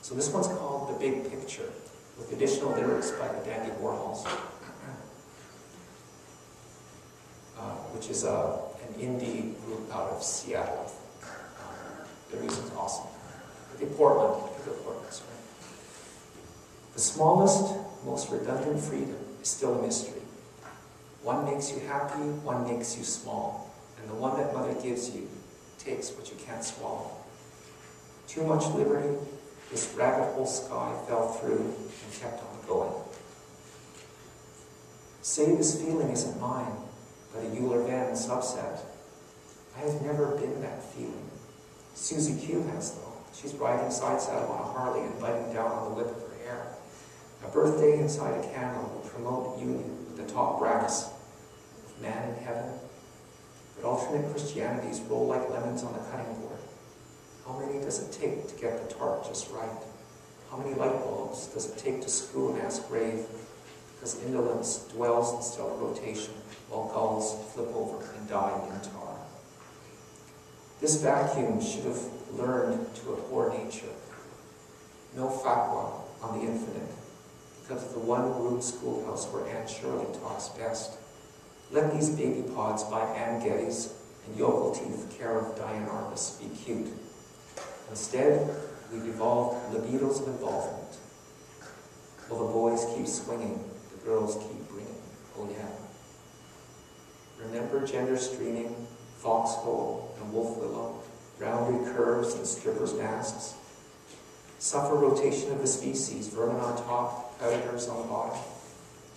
So this one's called The Big Picture, with additional lyrics by the Dandy Warhols, which is an indie group out of Seattle. Their music's awesome. Portland, sorry. The smallest, most redundant freedom is still a mystery. One makes you happy, one makes you small, and the one that mother gives you takes what you can't swallow. Too much liberty, this rabbit hole sky fell through and kept on going. Say this feeling isn't mine, but a Euler Van subset. I have never been that feeling. Susie Q has, though. She's riding side saddle on a Harley and biting down on the whip of her hair. A birthday inside a candle will promote union with the top brass of man in heaven. But alternate Christianities roll like lemons on the cutting board. How many does it take to get the tart just right? How many light bulbs does it take to screw an ass grave? Because indolence dwells in stellar rotation while gulls flip over and die in tar. This vacuum should have learned to abhor nature. No fatwa on the infinite, because of the one-room schoolhouse where Aunt Shirley talks best. Let these baby pods by Ann Geddes and yokel teeth care of Diane Arbus be cute. Instead, we've evolved libidos of involvement. While the boys keep swinging, the girls keep bringing. Oh yeah. Remember gender streaming, foxhole and wolf willow, rounded curves and strippers' masks. Suffer rotation of the species, vermin on top, predators on the bottom.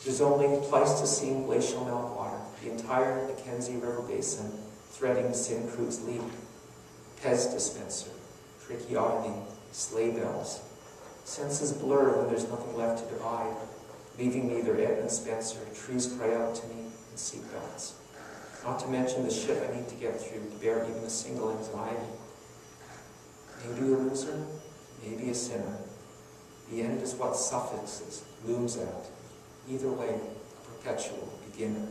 There's only Pleistocene glacial meltwater, the entire Mackenzie River Basin, threading Syncrude's lead. Pez dispenser, tracheotomy, sleigh bells. Senses blur when there's nothing left to divide, leaving neither Ed and Spencer. Trees cry out to me in seatbelts. Not to mention the shit I need to get through to bear even a single anxiety. Maybe a loser, maybe a sinner. The end is what suffixes, looms at. Either way, a perpetual beginner.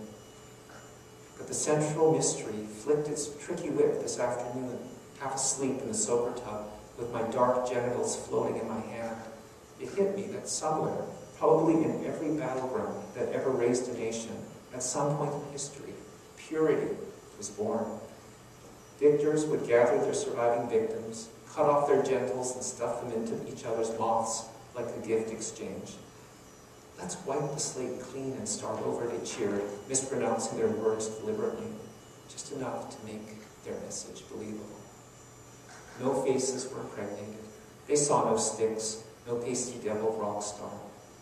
But the central mystery flicked its tricky whip this afternoon, half asleep in the sober tub, with my dark genitals floating in my hand. It hit me that somewhere, probably in every battleground that ever raised a nation, at some point in history, purity was born. Victors would gather their surviving victims, cut off their genitals and stuff them into each other's moths like a gift exchange. Let's wipe the slate clean and start over, they cheered, mispronouncing their words deliberately, just enough to make their message believable. No faces were impregnated. They saw no sticks, no pasty devil rock star,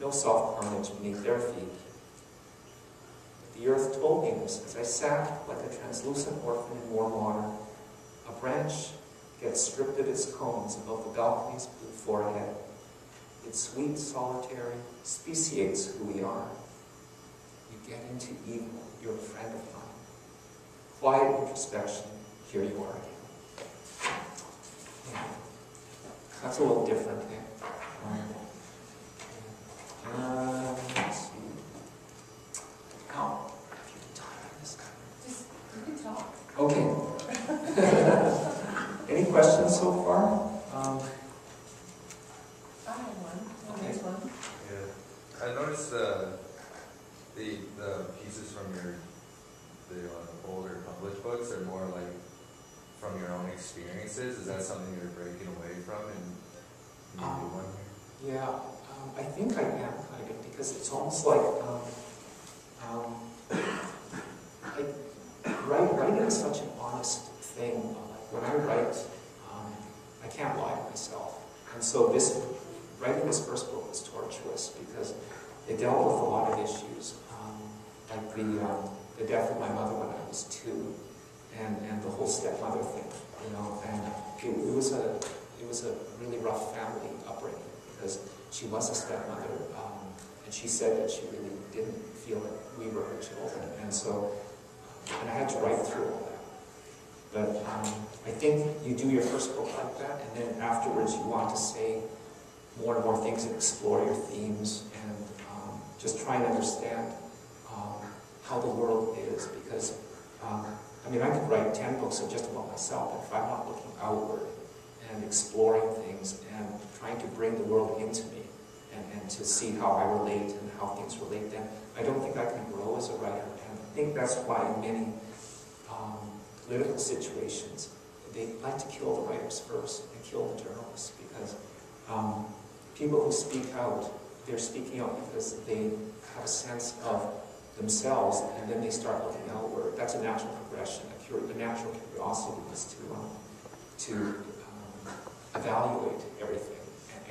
no soft carnage beneath their feet. The earth told me this as I sat like a translucent orphan in warm water. A branch gets stripped of its cones above the balcony's blue forehead. Its sweet solitary speciates who we are. You get into evil, you're a friend of mine. Quiet introspection, here you are again. Yeah. That's a little different, eh? Let's see. How? If you can talk on this kind. Just, you can talk. Okay. Any questions so far? I have one. Okay. There's one. Yeah. I noticed the pieces from the older published books are more like from your own experiences. Is that something you're breaking away from in your new one here? Yeah, I think I am kind of, because it's almost like writing is such an honest thing. When I write, I can't lie to myself, and so writing this first book was tortuous because it dealt with a lot of issues, like the death of my mother when I was 2, and the whole stepmother thing, you know, and it was a really rough family upbringing because she was a stepmother, and she said that she really didn't feel that we were her children, and so, and I had to write through all that. But I think you do your first book like that, and then afterwards you want to say more and more things and explore your themes and just try and understand how the world is, because I mean, I could write 10 books just about myself, but if I'm not looking outward and exploring things and trying to bring the world into me and to see how I relate and how things relate, then I don't think I can grow as a writer. And I think that's why in many political situations, they like to kill the writers first and kill the journalists, because people who speak out, they're speaking out because they have a sense of themselves, and then they start looking outward. That's a natural progression. The natural curiosity is to evaluate everything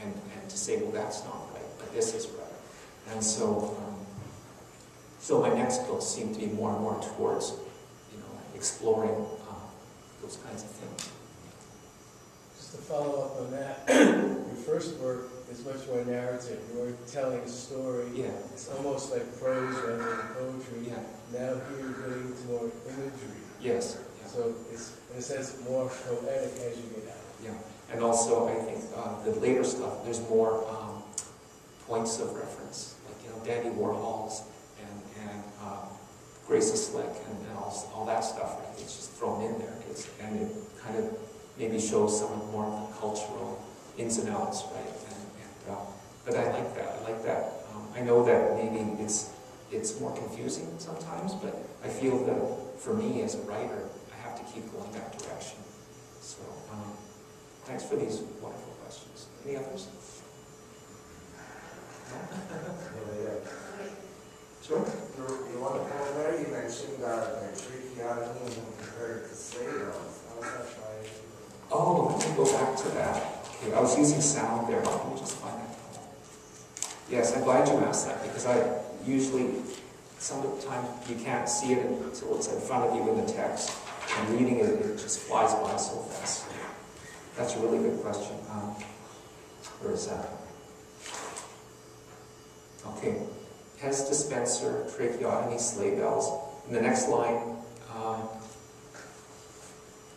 and to say, well, that's not right, but this is right. And so, so my next book seemed to be more and more towards, exploring those kinds of things. Just to follow up on that, your first work is much more narrative. You're telling a story. Yeah. It's almost like prose rather than poetry. Yeah. Now here you're getting into more imagery. Yes. Yeah. So it's, in a sense, more poetic as you get out. Yeah. And also, I think the later stuff, there's more points of reference, like Dandy Warhols and Gracie Slick and all that stuff. Right? It's just thrown in there, and it kind of maybe shows some of more of the cultural ins and outs, right? But I like that. I like that. I know that maybe it's more confusing sometimes, but I feel that for me as a writer, I have to keep going that direction. So thanks for these wonderful questions. Any others? No? Sure. You want to comment there? You mentioned tracheotomy and compared to sales. How was that by? Oh, let me go back to that. Okay, I was using sound there. Let me just find that. Yes, I'm glad you asked that, because I usually, sometimes you can't see it until it's in front of you in the text, and reading it, it just flies by so fast. That's a really good question. Where is that? Okay. Pez dispenser, tracheotomy, sleigh bells. In the next line,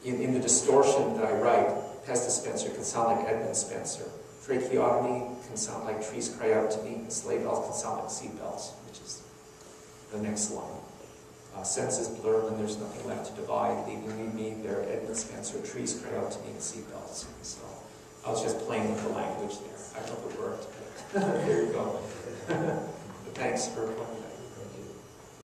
in the distortion that I write, Pez dispenser can sound like Edmund Spencer. Tracheotomy can sound like trees cry out to me, and sleigh bells can sound like seat bells, which is the next line. Senses blur when there's nothing left to divide, leaving me there, Edmund Spencer, trees cry out to me, and seat bells. So I was just playing with the language there. I don't know if it worked, but there you go. Thanks for pointing that.